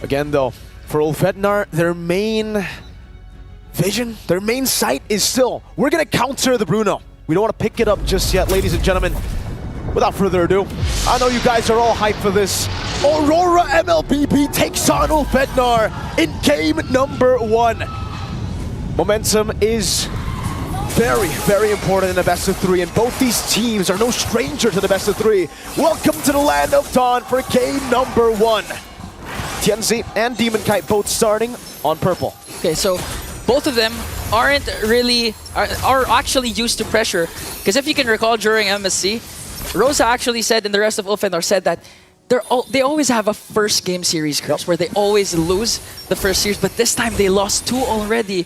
Again, though, for Ulfhednar, their main vision, their main sight is still, we're going to counter the Bruno. We don't want to pick it up just yet, ladies and gentlemen. Without further ado, I know you guys are all hyped for this. Aurora MLBB takes on Ulfhednar in game number 1. Momentum is very, very important in the best of 3, and both these teams are no stranger to the best of 3. Welcome to the Land of Dawn for game number 1. Tianzi and Demon Kite both starting on purple. Okay, so both of them aren't really, are actually used to pressure. Because if you can recall during MSC, Rosa actually said, and the rest of Ulfhednar said that they always have a first game series curse where they always lose the first series, but this time they lost 2 already.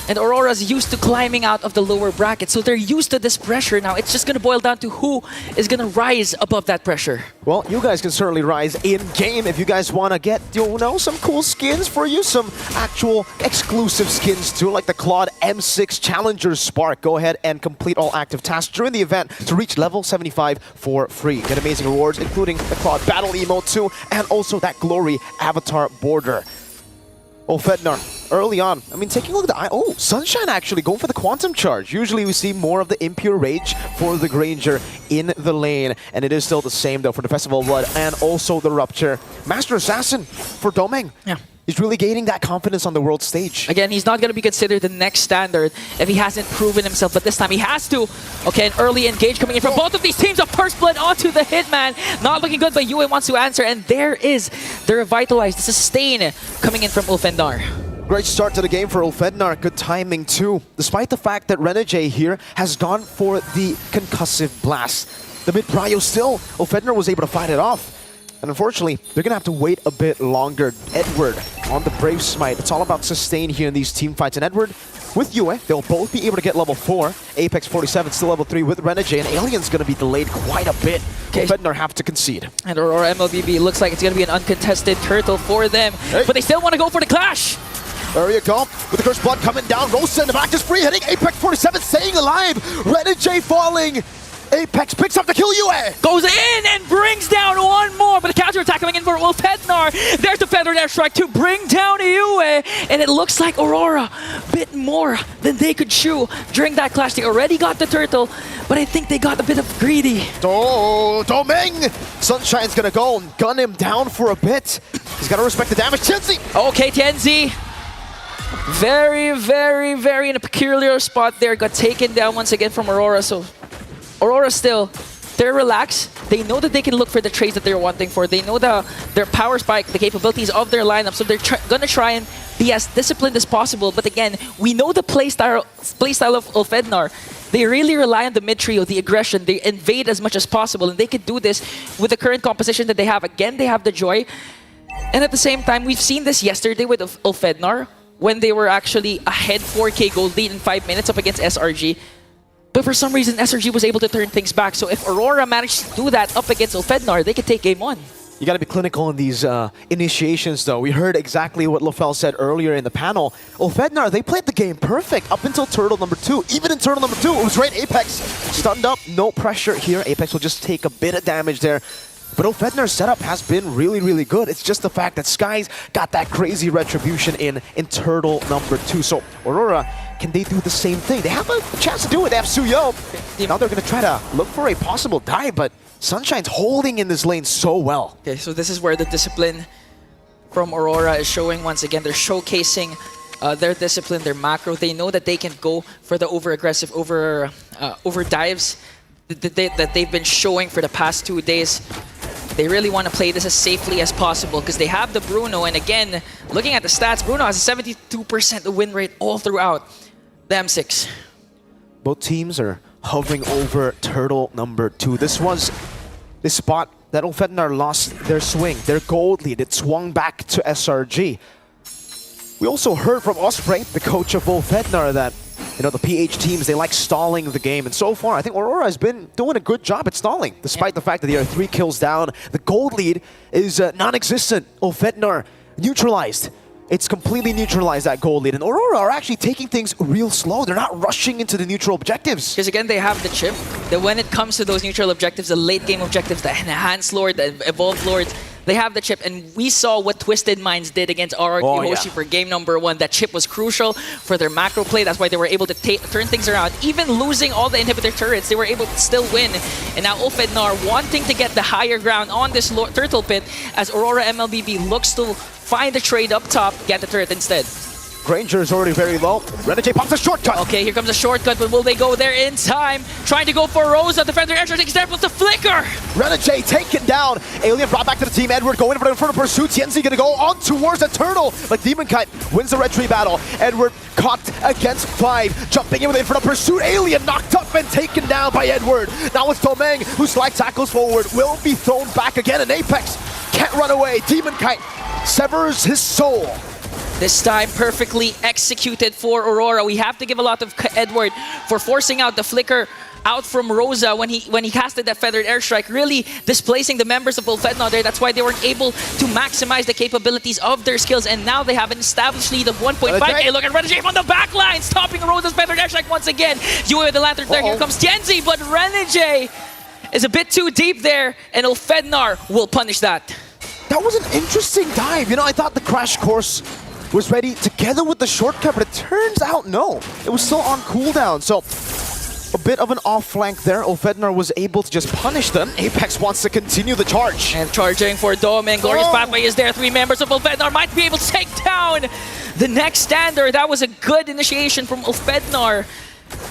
And Aurora's used to climbing out of the lower bracket, so they're used to this pressure now. It's just going to boil down to who is going to rise above that pressure. Well, you guys can certainly rise in-game if you guys want to get, you know, some cool skins for you, some actual exclusive skins too, like the Claude M6 Challenger Spark. Go ahead and complete all active tasks during the event to reach level 75 for free. Get amazing rewards, including the Claude Battle emote too, and also that Glory avatar border. Ulfhednar, early on, I mean, taking a look at the... Oh, Sunshine actually going for the Quantum Charge. Usually we see more of the Impure Rage for the Granger in the lane. And it is still the same, though, for the Festival of Blood and also the Rupture. Master Assassin for Domeng. Yeah. He's really gaining that confidence on the world stage. Again, he's not going to be considered the next standard if he hasn't proven himself, but this time he has to. Okay, an early engage coming in from both of these teams. A first blood onto the Hitman. Not looking good, but Yue wants to answer, and there is the Revitalize, the Sustain coming in from Ulfhednar. Great start to the game for Ulfhednar. Good timing, too. Despite the fact that Renegade here has gone for the Concussive Blast. The mid-prio still, Ulfhednar was able to fight it off. And unfortunately, they're going to have to wait a bit longer. Edward on the Brave Smite. It's all about sustain here in these team fights. And Edward with Yue, they'll both be able to get level 4. Apex 47 still level 3 with Renegade. And Alien's going to be delayed quite a bit. Okay. Ulfhednar have to concede. And Aurora MLBB looks like it's going to be an uncontested turtle for them. Hey. But they still want to go for the clash. There you go. With the Cursed Blood coming down. Rosa in the back just free hitting. Apex 47 staying alive. Renegade falling. Apex picks up the kill. Yue goes in and brings down one more, but a counterattack coming in for Ulfhednar. There's the Feathered Airstrike to bring down Yue, and it looks like Aurora a bit more than they could chew during that clash. They already got the turtle, but I think they got a bit of greedy. Oh, Domeng! Sunshine's gonna go and gun him down for a bit. He's gotta respect the damage. Tianzi! Okay, Tianzi. Very, very, very in a peculiar spot there. Got taken down once again from Aurora, so Aurora still, they're relaxed. They know that they can look for the trades that they're wanting for. They know their power spike, the capabilities of their lineup, so they're gonna try and be as disciplined as possible. But again, we know the playstyle of Ulfhednar. They really rely on the mid-trio, the aggression. They invade as much as possible, and they can do this with the current composition that they have. Again, they have the Joy. And at the same time, we've seen this yesterday with Ulfhednar when they were actually ahead 4K gold lead in 5 minutes up against SRG. But for some reason, SRG was able to turn things back. So if Aurora managed to do that up against Ulfhednar, they could take game 1. You gotta be clinical in these initiations, though. We heard exactly what Lofel said earlier in the panel. Ulfhednar, they played the game perfect up until turtle number 2. Even in turtle number 2, it was right. Apex stunned up, no pressure here. Apex will just take a bit of damage there. But Ulfhednar's setup has been really, really good. It's just the fact that Sky's got that crazy retribution in turtle number 2. So Aurora, can they do the same thing? They have a chance to do it. They have Suyo. Now they're going to try to look for a possible dive, but Sunshine's holding in this lane so well. Okay, so this is where the discipline from Aurora is showing once again. They're showcasing their discipline, their macro. They know that they can go for the over-aggressive, over dives that they've been showing for the past 2 days. They really want to play this as safely as possible because they have the Bruno. And again, looking at the stats, Bruno has a 72% win rate all throughout the M6. Both teams are hovering over turtle number 2. This was the spot that Ulfhednar lost their swing, their gold lead. It swung back to SRG. We also heard from Osprey, the coach of Ulfhednar, that the PH teams, they like stalling the game. And so far, I think Aurora has been doing a good job at stalling, despite the fact that they are 3 kills down. The gold lead is non-existent. Ulfhednar neutralized. It's completely neutralized, that gold lead. And Aurora are actually taking things real slow. They're not rushing into the neutral objectives. Because again, they have the chip. That when it comes to those neutral objectives, the late game objectives, the enhanced lord, the evolved lords, They have the chip, and we saw what Twisted Minds did against RRQ Hoshi for game number 1. That chip was crucial for their macro play. That's why they were able to turn things around. Even losing all the inhibitor turrets, they were able to still win. And now Ulfhednar wanting to get the higher ground on this turtle pit as Aurora MLBB looks to find the trade up top, get the turret instead. Granger is already very low. Renegade pops a shortcut. Okay, here comes a shortcut, but will they go there in time? Trying to go for Rosa. Defender Airstrike takes there, plus the flicker. Renegade taken down. Alien brought back to the team. Edward going for the inferno pursuit. Tienzi gonna go on towards the turtle, but Demon Kite wins the red tree battle. Edward caught against 5, jumping in with the inferno pursuit. Alien knocked up and taken down by Edward. Now it's Domeng, who slide tackles forward, will be thrown back again, and Apex can't run away. Demon Kite severs his soul. This time perfectly executed for Aurora. We have to give a lot of Edward for forcing out the flicker out from Rosa when he casted that feathered airstrike, really displacing the members of Ulfhednar there. That's why they weren't able to maximize the capabilities of their skills, and now they have an established lead of 1.5k. Look at Renegade on the back line, stopping Rosa's feathered airstrike once again. Yue with the lantern there. Here comes Tienzi, but Renegade is a bit too deep there, and Ulfhednar will punish that. That was an interesting dive. You know, I thought the crash course was ready together with the shortcut, but it turns out no. It was still on cooldown, so a bit of an off flank there. Ulfhednar was able to just punish them. Apex wants to continue the charge. And charging for Domeng. Glorious pathway is there. 3 members of Ulfhednar might be able to take down the next stander. That was a good initiation from Ulfhednar.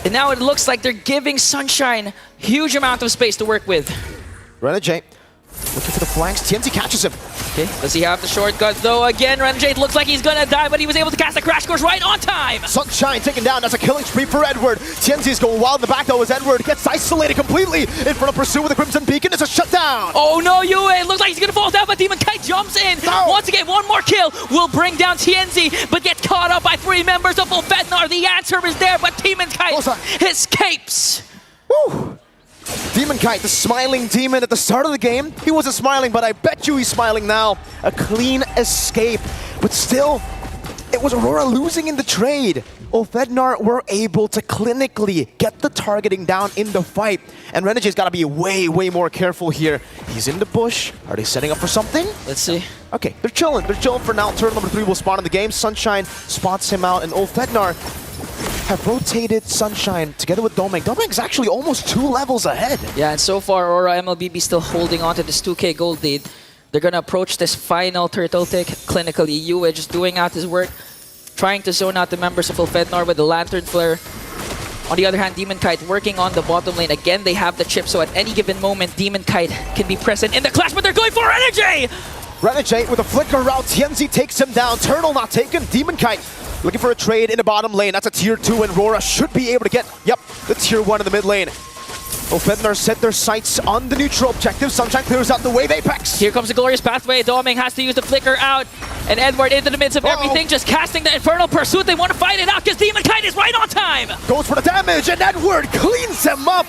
And now it looks like they're giving Sunshine huge amount of space to work with. Renegade looking for the flanks. Tienzi catches him. Okay, does he have the shortcut though? Again, Renegade looks like he's gonna die, but he was able to cast the crash course right on time. Sunshine taken down. That's a killing spree for Edward. Tienzi's going wild in the back though as Edward gets isolated completely in front of Pursuit with the Crimson Beacon. It's a shutdown. Oh no, Yue looks like he's gonna fall down, but Demon Kite jumps in. No. Once again, one more kill will bring down Tienzi, but gets caught up by 3 members of Ulfhednar. The answer is there, but Demon Kite escapes. Woo. Demon Kite, the smiling demon at the start of the game. He wasn't smiling, but I bet you he's smiling now. A clean escape, but still, it was Aurora losing in the trade. Ulfhednar were able to clinically get the targeting down in the fight, and Renegade's got to be way, way more careful here. He's in the bush. Are they setting up for something? Let's see. Okay, they're chilling. They're chilling for now. Turtle number 3 will spawn in the game. Sunshine spots him out, and Ulfhednar have rotated Sunshine together with Domeng. Domeng's actually almost 2 levels ahead. Yeah, and so far, Aurora MLBB still holding on to this 2k gold lead. They're gonna approach this final turtle tick clinically. Yue just doing out his work, trying to zone out the members of Ulfhednar with the lantern flare. On the other hand, Demon Kite working on the bottom lane. Again, they have the chip, so at any given moment, Demon Kite can be present in the clash, but they're going for Renegade! Renegade with a flicker route. Tienzi takes him down. Turtle not taken. Demon Kite looking for a trade in the bottom lane. That's a tier 2, and Aurora should be able to get, the tier 1 in the mid lane. Ulfhednar set their sights on the neutral objective. Sunshine clears out the wave. Apex. Here comes the glorious pathway. Domeng has to use the flicker out, and Edward into the midst of everything, just casting the Infernal Pursuit. They want to fight it out because Demon Kite is right on time. Goes for the damage, and Edward cleans him up.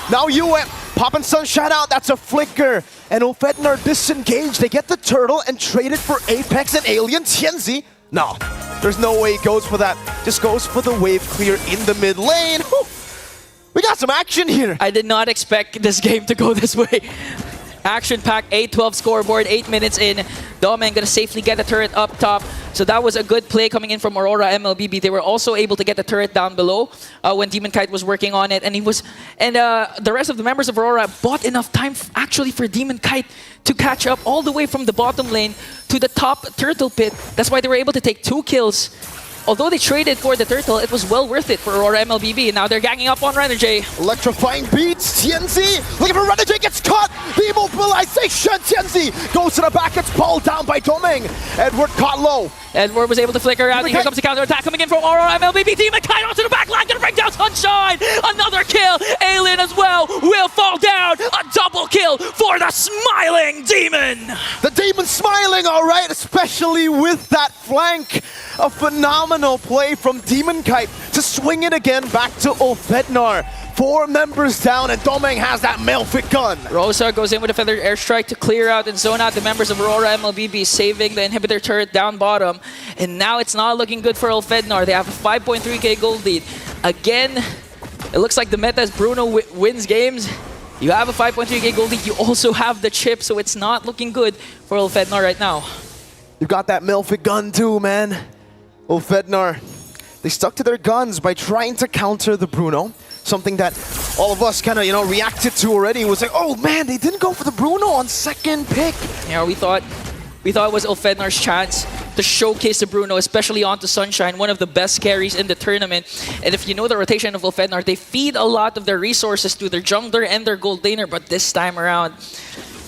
Now Yue popping Sunshine out. That's a flicker. And Ulfhednar disengaged. They get the turtle and trade it for Apex and Alien. Tienzi, no, there's no way he goes for that. Just goes for the wave clear in the mid lane. Whew. We got some action here. I did not expect this game to go this way. Action-packed, 8-12 scoreboard, 8 minutes in. Domeng gonna safely get the turret up top. So that was a good play coming in from Aurora MLBB. They were also able to get the turret down below when Demon Kite was working on it. And the rest of the members of Aurora bought enough time actually for Demon Kite to catch up all the way from the bottom lane to the top turtle pit. That's why they were able to take 2 kills. Although they traded for the turtle, it was well worth it for Aurora MLBB. And now they're ganging up on Renegade. Electrifying beats. Tienzi looking for Renegade, gets caught. The immobilization. Tienzi goes to the back, gets pulled down by Domeng. Edward caught low. Edward was able to flicker out. Here comes the counter attack coming in from Aurora MLBB. Demon Kite onto the back line, gonna bring down Sunshine. Another kill. Alien as well will fall down. A double kill for the smiling demon. The demon smiling, all right, especially with that flank. A phenomenal play from Demon Kite to swing it again back to Ulfhednar. 4 members down, and Domeng has that male-fit gun. Rosa goes in with a feathered airstrike to clear out and zone out the members of Aurora MLBB, saving the inhibitor turret down bottom. And now it's not looking good for Ulfhednar. They have a 5.3k gold lead. Again, it looks like the meta is Bruno wins games. You have a 5.3k gold lead. You also have the chip, so it's not looking good for Ulfhednar right now. You've got that Melfic gun too, man. Ulfhednar, they stuck to their guns by trying to counter the Bruno. Something that all of us kind of, reacted to already. It was like, oh man, they didn't go for the Bruno on second pick. Yeah, we thought it was Ulfhednar's chance to showcase the Bruno, especially onto Sunshine, one of the best carries in the tournament. And if you know the rotation of Ulfhednar, they feed a lot of their resources to their jungler and their gold laner, but this time around,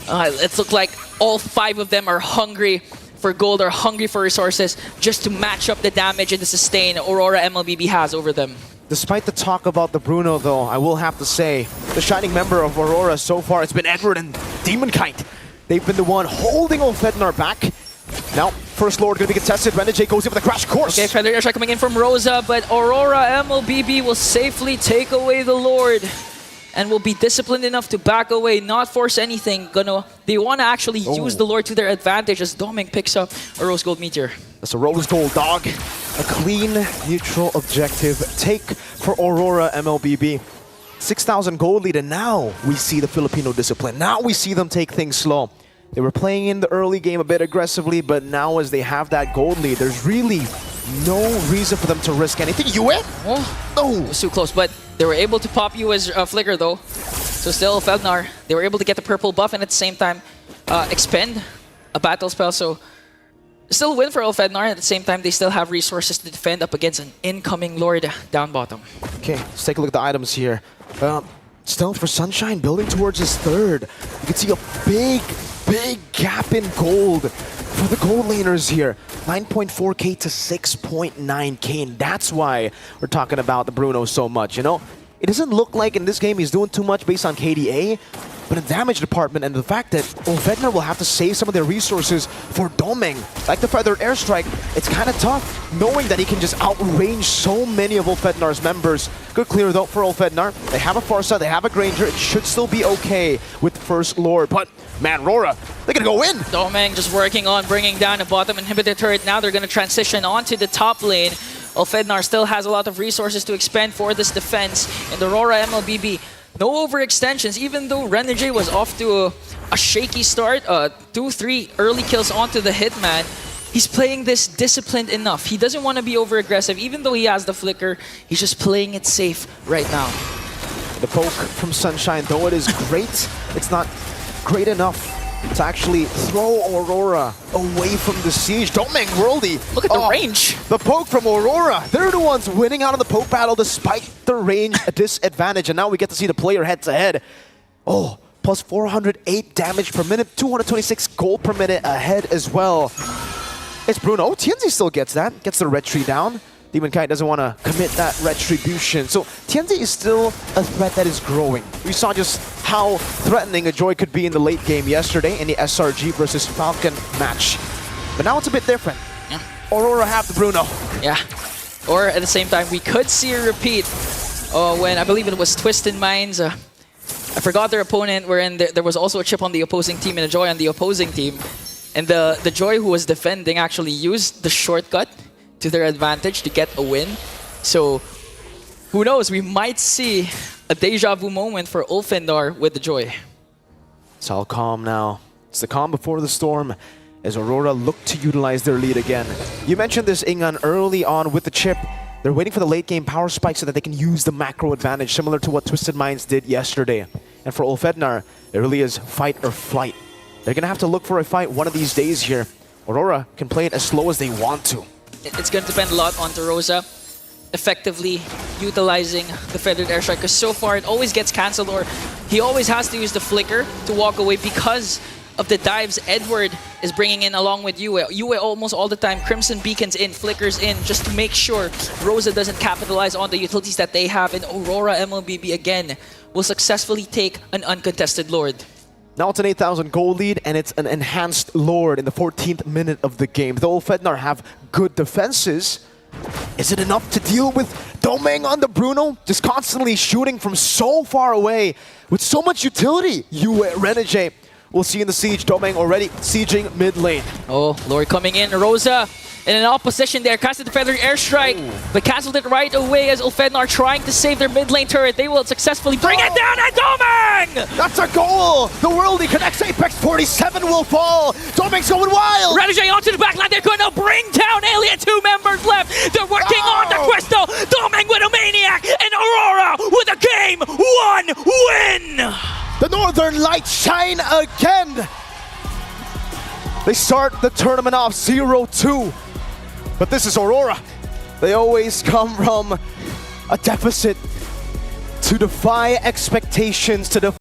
it looked like all 5 of them are hungry for gold, are hungry for resources, just to match up the damage and the sustain Aurora MLBB has over them. Despite the talk about the Bruno, though, I will have to say, the shining member of Aurora so far, it's been Edward and Demonkite. They've been the one holding Ulfhednar back. Now, First Lord going to be contested. Renegade goes in with a crash course. Okay, Feather Airstrike coming in from Rosa, but Aurora MLBB will safely take away the Lord and will be disciplined enough to back away, not force anything. They want to actually use the Lord to their advantage as Doming picks up a Rose Gold Meteor. That's a Rose Gold dog. A clean, neutral objective take for Aurora MLBB. 6,000 gold lead, and now we see the Filipino discipline. Now we see them take things slow. They were playing in the early game a bit aggressively, but now as they have that gold lead, there's really no reason for them to risk anything. Yue? Oh, it was too close, but they were able to pop Yue's flicker though. So still Ulfhednar, they were able to get the purple buff and at the same time expend a battle spell. So still win for Ulfhednar, at the same time they still have resources to defend up against an incoming Lord down bottom. Okay, let's take a look at the items here. Stealth for Sunshine building towards his third. You can see a big gap in gold for the gold laners here. 9.4k to 6.9k, and that's why we're talking about the Bruno so much, It doesn't look like in this game he's doing too much based on KDA, but in damage department and the fact that Ulfhednar will have to save some of their resources for Doming. Like the Feathered Airstrike, it's kind of tough knowing that he can just outrange so many of Ulfhednar's members. Good clear though for Ulfhednar. They have a Farsa, they have a Granger. It should still be okay with First Lord, but man, Aurora, they're gonna go in. Doming just working on bringing down a bottom inhibitor turret. Now they're gonna transition onto the top lane. Ulfhednar still has a lot of resources to expend for this defense, and Aurora MLBB, no overextensions, even though Renegade was off to a shaky start, 2-3 early kills onto the Hitman. He's playing this disciplined enough. He doesn't want to be over-aggressive, even though he has the flicker. He's just playing it safe right now. The poke from Sunshine, though it is great, it's not great enough to actually throw Aurora away from the siege. Doming Worldy. Look at the range. The poke from Aurora. They're the ones winning out of the poke battle despite the range disadvantage. And now we get to see the player head-to-head. Plus 408 damage per minute, 226 gold per minute ahead as well. It's Bruno. Tianzi still gets that. Gets the red tree down. Demonkite doesn't want to commit that retribution. So Tianzi is still a threat that is growing. We saw just how threatening a Joy could be in the late game yesterday in the SRG versus Falcon match. But now it's a bit different. Yeah. Aurora have the Bruno. Yeah. Or at the same time, we could see a repeat when I believe it was Twisted Minds. I forgot their opponent, wherein there was also a chip on the opposing team and a Joy on the opposing team. And the Joy who was defending actually used the shortcut to their advantage to get a win. So who knows, we might see a deja vu moment for Ulfhednar with the Joy. It's all calm now. It's the calm before the storm as Aurora look to utilize their lead again. You mentioned this, Ingan, early on with the chip. They're waiting for the late game power spike so that they can use the macro advantage, similar to what Twisted Minds did yesterday. And for Ulfhednar, it really is fight or flight. They're gonna have to look for a fight one of these days here. Aurora can play it as slow as they want to. It's going to depend a lot on Rosa effectively utilizing the Feathered Airstrike, because so far it always gets cancelled, or he always has to use the flicker to walk away because of the dives Edward is bringing in along with Yue. Yue almost all the time, Crimson Beacons in, flickers in, just to make sure Rosa doesn't capitalize on the utilities that they have, and Aurora MLBB again will successfully take an uncontested Lord. Now it's an 8,000 gold lead, and it's an enhanced Lord in the 14th minute of the game. The Ulfhednar have good defenses. Is it enough to deal with Doming on the Bruno? Just constantly shooting from so far away with so much utility. Renegade. We'll see in the siege, Doming already sieging mid lane. Oh, Lord coming in. Rosa in an opposition there. Casted the Feathering Airstrike, but cancelled it right away as Ulfhednar trying to save their mid lane turret. They will successfully bring it down, and Domang! That's a goal! The Worldie connects Apex, 47 will fall! Domang's going wild! Radijay onto the backline, they're going to bring down Alien, 2 members left! They're working on the Crystal! Domang with a Maniac, and Aurora with a Game 1 win! The Northern Lights shine again! They start the tournament off 0-2. But this is Aurora. They always come from a deficit to defy expectations, to defy